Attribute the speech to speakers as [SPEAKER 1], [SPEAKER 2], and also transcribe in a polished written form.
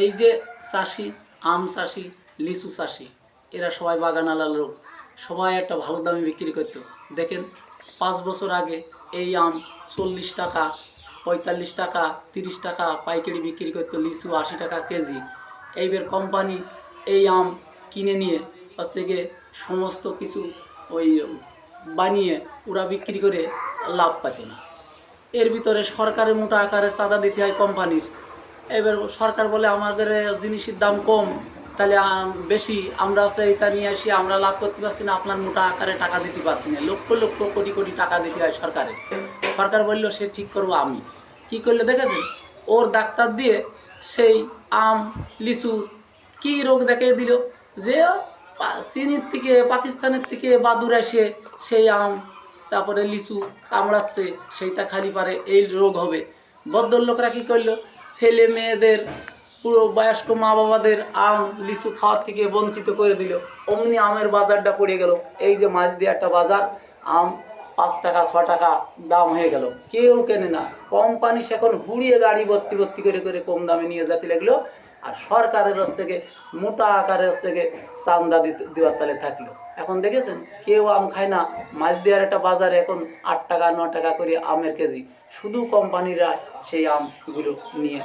[SPEAKER 1] এই যে চাষি, আম চাষি, লিচু চাষি, এরা সবাই বাগানালা লোক, সবাই একটা ভালো দামে বিক্রি করতো। দেখেন 5 বছর আগে এই আম 40 টাকা, 45 টাকা, 30 টাকা পাইকারি বিক্রি করতো, লিচু 80 টাকা কেজি। এইবার কোম্পানি এই আম কিনে নিয়ে হচ্ছে গিয়ে সমস্ত কিছু ওই বানিয়ে ওরা বিক্রি করে লাভ পেত না। এর ভিতরে সরকারের মোটা আকারে চাঁদা দিতে হয় কোম্পানির। এবার সরকার বলে আমাদের জিনিসের দাম কম, তাহলে বেশি আমরা এটা নিয়ে আসি, আমরা লাভ করতে পারছি না, আপনার মোটা আকারে টাকা দিতে পারছি না। লক্ষ লক্ষ কোটি কোটি টাকা দিতে হয় সরকারের। সরকার বলল সে ঠিক করবো। আমি কি করলে দেখেছেন? ওর ডাক্তার দিয়ে সেই আম লিচু কি রোগ দেখিয়ে দিল যে চীনের থেকে, পাকিস্তানের থেকে বাদুর আসে সেই আম তারপরে লিচু কামড়াচ্ছে, সেইটা খালি পারে এই রোগ হবে। ভদ্রলোকরা কী করলো? ছেলে মেয়েদের, পুরো বয়স্ক মা বাবাদের আম লিচু খাওয়ার থেকে বঞ্চিত করে দিল। অমনি আমের বাজারটা পড়ে গেল। এই যে মাছ দিয়ে একটা বাজার, আম 5 টাকা 6 টাকা দাম হয়ে গেল, কেউ কেনে না। কোম্পানি সেখন হুড়িয়ে গাড়ি ভর্তি ভর্তি করে করে কম দামে নিয়ে যেতে লাগলো। আর সরকারের হচ্ছে গিয়ে মোটা আকারে হচ্ছে গিয়ে চান্দা দেওয়ার তালে থাকলো। এখন দেখেছেন কেউ আম খায় না। মাছ দেওয়ার একটা বাজারে এখন 8 টাকা 9 টাকা করে আমের কেজি। শুধু কোম্পানিরা সেই আমগুলো নিয়ে